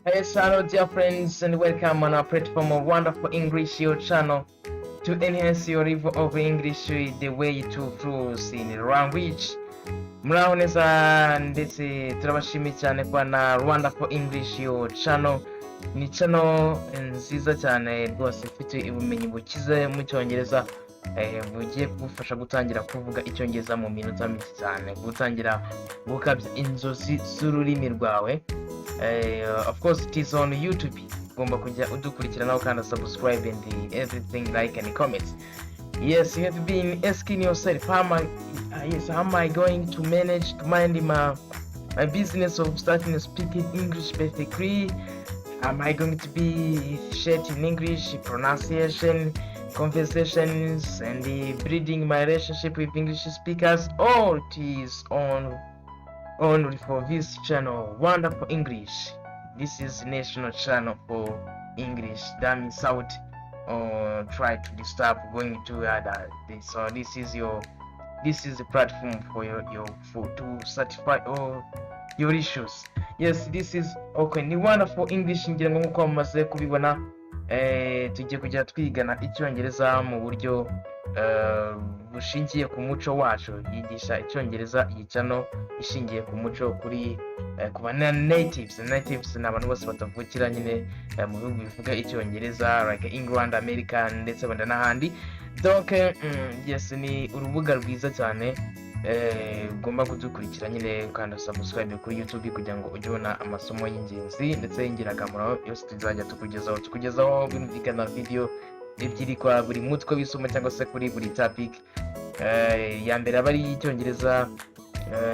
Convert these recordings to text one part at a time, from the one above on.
Hello, dear friends, and welcome on our platform of wonderful English your channel to enhance your level of English the way to flows in language. Muraho neza ndetse turabashimiye cyane kwa na wonderful English your channel. Ni channel nziza cyane rwose ifite ubumenyi bukize mu Cyongereza bugiye kugufasha gutangira kuvuga Icyongereza mu minota mike cyane, gutangira gukabya inzozi z'ururimi rwawe. Of course it is on YouTube. Ugomba kujya udukurikirana ukanda subscribe and everything, like and comment. Yes, you have been asking yourself how am I going to manage to mind my business of starting speaking English perfectly? Am I going to be efficient in English pronunciation, conversations, and building my relationship with English speakers? All it is only for this channel, Wonderful English. This is national channel for English. That means out or try to disturb going to other. So this is the platform for to satisfy all your issues. Yes, this is okay. Ni Wonderful English, ngira ngo nkuko mumaze kubibona tugiye kujya twigana Icyongereza mu buryo bushingiye ku muco wacu. Yigisha Icyongereza iyi channel ishingiye ku muco kuri ku bana natives ni abantu bose batavukira nyine mu bihugu bivuga Icyongereza like England, America ndetse wenda n'ahandi. Donc yes, ni urubuga rwiza cyane ugomba kudukurikira nyine ukanda subscribe kuri YouTube kugira ngo ujye ubona amasomo y'ingenzi ndetse y'ingirakamaro yose tuzajya tukugezaho binumvikana video ebyiri kwa buri mutwe w'isomo cyangwa se kuri buri topic. Ya mbere aba ari Icyongereza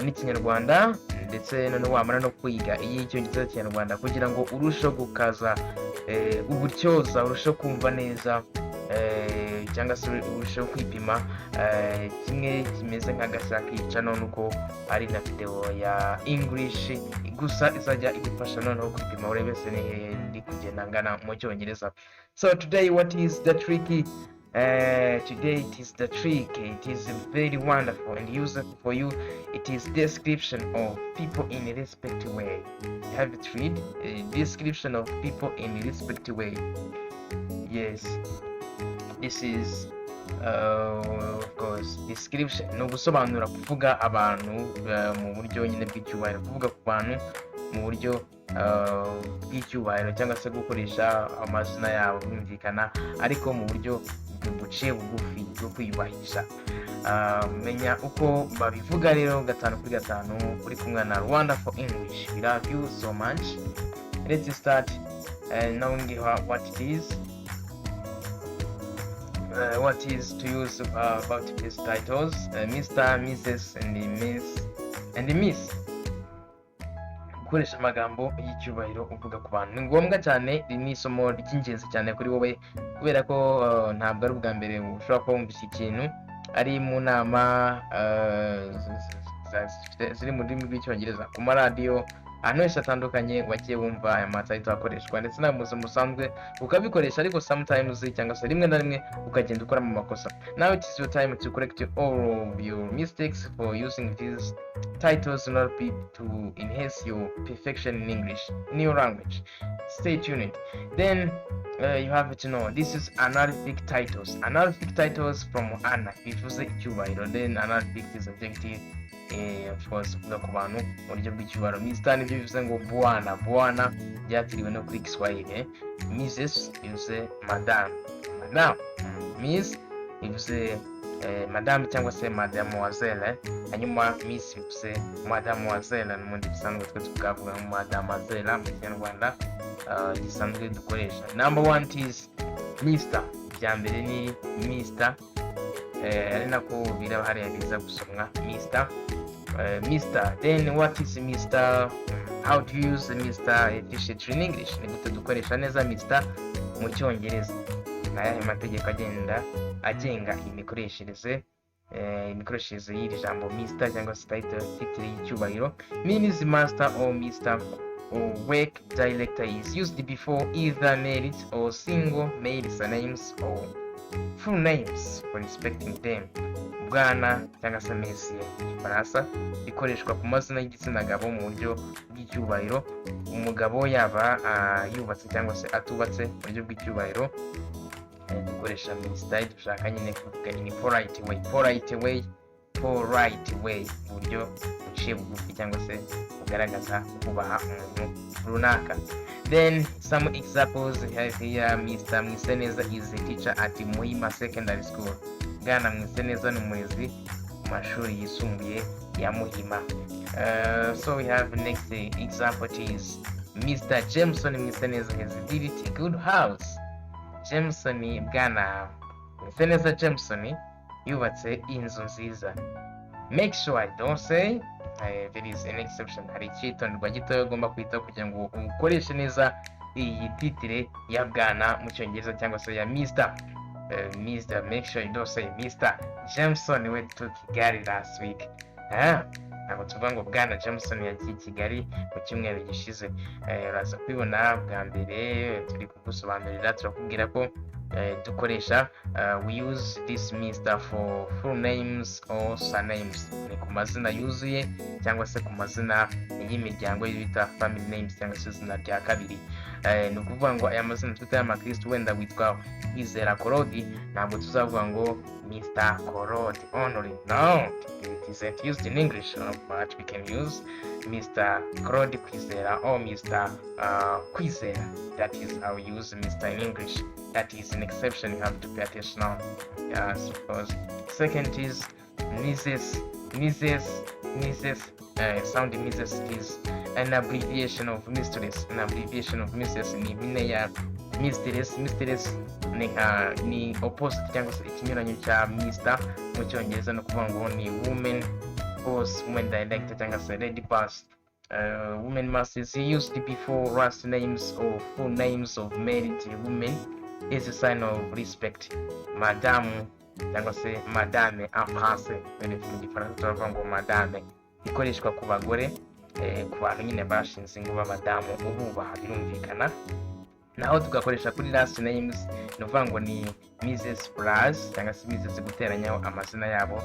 n'Ikinyarwanda, ndetse none wamara no kwiga Icyongereza n'Ikinyarwanda kugira ngo urusheho gukaza uburyoza, urusheho kumva neza cyangwa se urusheho kwipima kimwe kimeze nk'agasaki channel nuko ari na video ya English gusa izajya igufasha noneho kwipima urebe se ndi kugenda ngana mu Cyongereza. So today what is the tricky today it is the trick. It is very wonderful and useful for you. It is description of people in a respective way. You have it read description of people in a respective way. Yes, this is of course description no gusobanura kuvuga abantu mu buryo nyine bw'icyubahiro, kuvuga ku bantu mu buryo bw'icyubahiro cyangwa se gukoresha amazina yabo bumvikana ariko mu buryo buciye bugufi bwo kwiyubahisha. Menya uko babivuga rero 5 kuri kumwe na Wonderful English. We love you so much. Let's start knowing what it is. What is to use about these titles, Mr., Mrs. and Miss. Gukoresha amagambo y'icyubahiro uvuga ku bantu ni ngombwa cyane. Ni isomo ry'ingenzi cyane kuri wowe kubera ko ntabwo ari ubwa mbere ushobora kuba wumvise ikintu ari mu nama ziri mu rurimi rw'Icyongereza ku maradiyo ahantu hose atandukanye wagiye wumva aya matayito akoreshwa, ndetse na musanzwe ukabikoresha, ariko sometimes cyangwa se rimwe na rimwe ukagenda ukora mu makosa. Now it is your time to correct all of your mistakes for using these titles in order to enhance your perfection in English, in your language. Stay tuned. Then you have to know this is honorific titles. Honorific titles from honor bivuze icyubahiro, then honorific is adjective. Of course uvuga ku bantu mu buryo bw'icyubahiro. Mr. nibyo bivuze ngo bwana byatiriwe no kuri Kiswahili. Mrs. bivuze madame. Miss bivuze madame cyangwa se mademoiselle, hanyuma Miss bivuze mademoiselle n'ubundi bisanzwe twe tukavuga mademoiselle mu Kinyarwanda gisanzwe dukoresha. Number 1 is Mr. bya mbere ni Mr. ari nako biraba hariya biza gusomwa Mr. Then what is Mr.? How to use Mr. efficiently in English? Ni gute dukoresha neza Mr. mu Cyongereza? Ayahe mategeko agenga imikoreshereze y'iri jambo Mr. cyangwa se title y'icyubahiro. Means master or Mr. or work director is used before either married or single male surnames or full names for respecting them. bwana cyangwa se monsieur Faransa ikoreshwa ku mazina y'igitsina gabo mu buryo bw'icyubahiro. Umugabo yaba yubatse cyangwa se atubatse mu buryo bw'icyubahiro dukoresha Mr. dushaka nyine kuvuga in polite way mu buryo buciye bugufi cyangwa se bugaragaza kubaha umuntu runaka. Then some examples have here. Mr. Mwiseneza is a teacher at Muhima Secondary School. Bwana Mwiseneza ni umurezi mu mashuri yisumbuye ya Muhima. So we have next example is Mr. Jameson Mwiseneza has built a good house. Jameson, bwana Mwiseneza Jameson yubatse inzu nziza. Make sure I don't say there is an exception. Hari icyitonderwa gitoya ugomba kwitaho kugira ngo ukoreshe neza iyi titire ya bwana mu Cyongereza cyangwa se ya Mr. Mr. Make sure you don't say Mr. Jameson went to Kigali last week. Ntabwo tuvuga ngo bwana Jameson yagiye Kigali mu cyumweru gishize. Uraza kwibona bwa mbere turi kugusobanurira turakubwira ko dukoresha we use this Mr. for full names or surnames. Ni ku mazina yuzuye cyangwa se ku mazina y'imiryango y'ibita family names cyangwa se izina rya kabiri. Ni ukuvuga ngo aya mazina twita y'amakristo wenda witwa Kwizera Korodi, ntabwo tuzavuga ngo Mr. Korodi only. No, it isn't used in English, but we can use Mr. Korodi Kwizera or Mr. Kwizera. That is how we use Mr. in English. That is an exception you have to pay attention on. Suppose. Second is Mrs. Sound Mrs. is an abbreviation of mistress. An abbreviation of mistress ni impine ya mistress. Mistress ni opposite cyangwa se ikinyuranyo cya Mr. mu Cyongereza, no kuvuga ngo ni woman boss, woman director cyangwa se lady boss. Women must is used before last names or full names of married women is a sign of respect. Madame cyangwa se madame en français, mu gifaransa turavuga ngo madame, ikoreshwa ku bagore, ku bantu nyine bashinze ngo b'abadamu ububaha birumvikana. Naho tugakoresha kuri last names, no kuvuga ngo ni Mrs. Plus cyangwa se Mrs. guteranyaho amazina yabo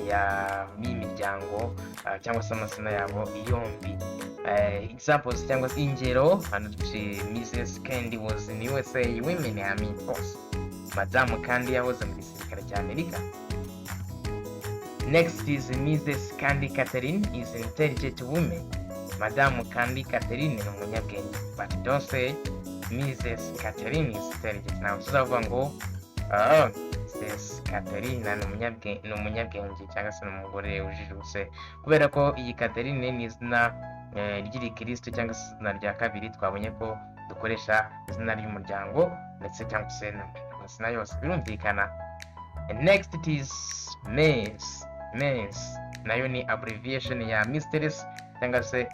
ya imiryango cyangwa se amazina yabo yombi. Examples cyangwa se ingero, hano dufite Mrs. Candy was in USA Women Army Force. Madamu Candy yahoze mu gisirikare cya Amerika. Next is Mrs. Candy Catherine is an intelligent woman. Madamu Candy Catherine ni umunyabwenge, but don't say Mrs. Catherine is intelligent. Now tuzavuga ngo Mrs. Catherine ni umunyabwenge cyangwa se umugore ujijutse, kubera ko iyi Catherine ni izina ry'Ikristo cyangwa se izina rya kabiri. Twabonye ko dukoresha izina ry'umuryango ndetse cyangwa se amazina yose birumvikana. Next it is Miss. Nayo ni abbreviation ya mistress cyangwa se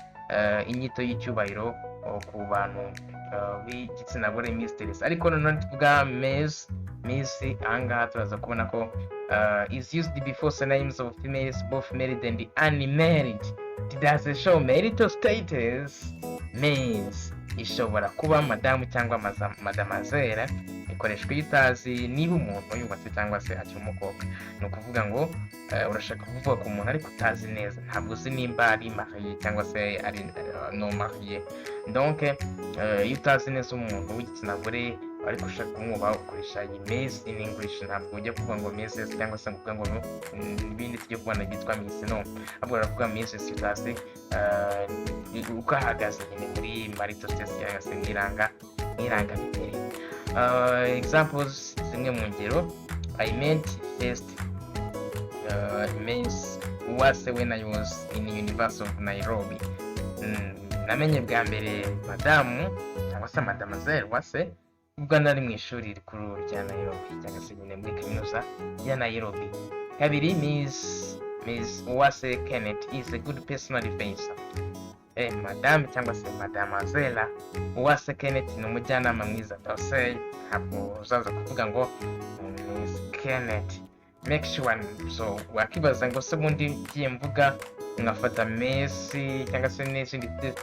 inyito y'icyubahiro ku bantu b'igitsina gore mistress. Ariko noneho tuvuga Miss, ahangaha turaza kubona ko is used before surnames of females both married and unmarried. It does show marital status. Miss ishobora kuba madamu cyangwa mademoiselle, ikoreshwa iyo utazi niba umuntu yubatse cyangwa se akiri umukobwa. Ni ukuvuga ngo urashaka kuvuga ku muntu ariko utazi neza, ntabwo uzi nimba ari marié cyangwa se ari non marié. Donc iyo utazi neza umuntu w'igitsina gore ariko ushaka kumwubaha ukoresha iyi Miss in English. Ntabwo ujya kuvuga ngo Mrs. cyangwa se kuvuga ngo ibindi tujye kubona byitwa Miss, no, ahubwo uravuga Mrs. utazi uko ahagaze nyine muri marital status cyangwa se mw'irangamiterere. Examples, zimwe mu ngero: I met first Miss Uwase when I was in University of Nairobi. Namenye bwa mbere madamu cyangwa se mademoiselle Uwase ubwo nari mu ishuri rikuru rya Nairobi cyangwa se nyine muri kaminuza ya Nairobi. Kabiri, Miss Uwase Kenneth is a good personal defense. Madame cyangwa se mademoiselle Uwase Kenneth ni umujyanama mwiza. Dose ntabwo uzaza kuvuga ngo Miss Kenneth. Make sure, so wakibaza ngo se bundi giye mvuga nkafata Messi cyangwa se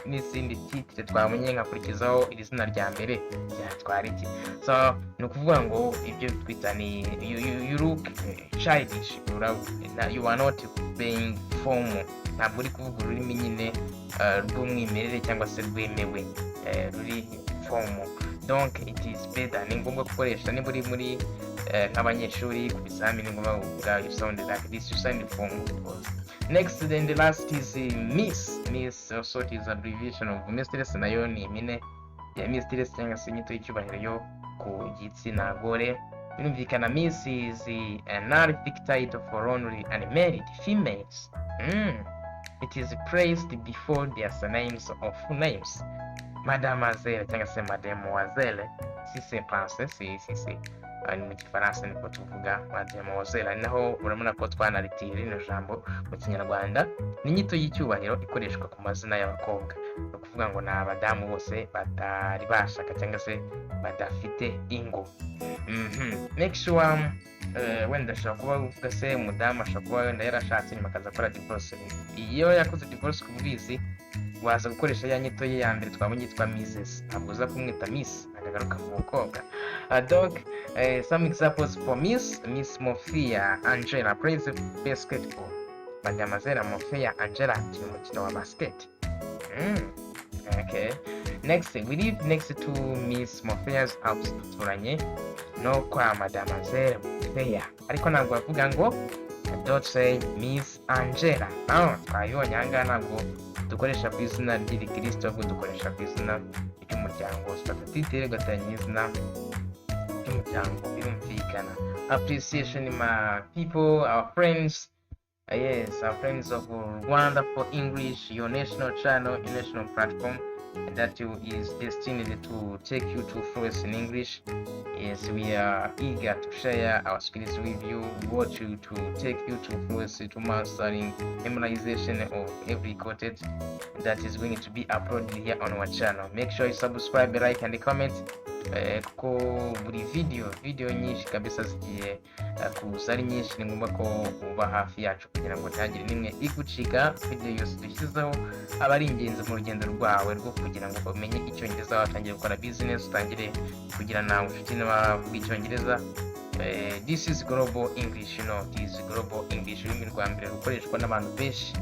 n'izindi titre twamenye nkakurikizaho iri zina rya mbere byatwara iki. So ni ukuvuga ngo ibyo twita ni you look childish, you are not being formal, ntabwo uri kuvuga ururimi nyine rw'umwimerere cyangwa se rwemewe ruri formal. Donc it is better, ni ngombwa gukoresha niba uri muri nk'abanyeshuri ku bizamini ngombwa kuvuga you sound like this, you sound formal. Next, then the last is Miss. Miss also is abbreviation of mistress, nayo ni impine ya mistress cyangwa se inyito y'icyubahiro yo ku gitsina gore. Birumvikana Miss is an honorific title for only unmarried females. It is praised before their surnames or full names. Mademoiselle cyangwa se mademoiselle, si c'est français, si ni mu gifaransa niko tuvuga mademoiselle. Naho urabona ko twanaritiye rino jambo mu kinyarwanda ni inyito y'icyubahiro ikoreshwa ku mazina y'abakobwa, ni ukuvuga ngo ni abadamu bose batari bashaka cyangwa se badafite ingo. Make sure wenda ashobora kuba uvuga se umudamu ashobora kuba wenda yarashatse nyuma akaza akora divorce. Iyo yakoze divorce ku bubizi waza gukoresha ya nyito ye ya mbere twabonye yitwa Mrs, ntabwo uza kumwita Miss akagaruka mu mukobwa. Donc some examples for Miss Mofia Angela plays basketball. Mademoiselle Mofia Angela akina umukino wa basket. Okay. Next, we live next to Miss Mofia's house. Turanye no kwa Mademoiselle Mofia, ariko ntabwo bavuga ngo don't say Miss Angela. Twabibonye ahangaha ntabwo dukoresha ku izina ry'Ikristo, ahubwo dukoresha ku izina ry'umuryango. Titre gatanya izina ry'umuryango birumvikana. Appreciation my people, our friends. Yes, our friends of Rwanda for English, your national channel, your national platform that is destined to take you to fluency in English. Yes, we are eager to share our skills with you. We want you to take you to fluency, to mastering memorization of every content that is going to be uploaded here on our channel. Make sure you subscribe, like and comment. Kuko buri video nyinshi kabisa zigiye kuza ari nyinshi, ni ngombwa ko uba hafi yacu kugira ngo ntihagire nimwe igucika. Video yose dushyizeho aba ari ingenzi mu rugendo rwawe rwo kugira ngo umenye icyongereza, watangire gukora business, utangire kugira nawe inshuti n'abavuga icyongereza. This is global English, this is global English, ururimi rwa mbere rukoreshwa n'abantu benshi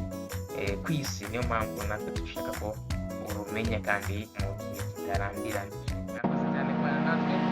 ku isi. Niyo mpamvu natwe dushaka ko urumenya kandi mu gihe kitarambiranye. Nakoze cyane kwa natwe.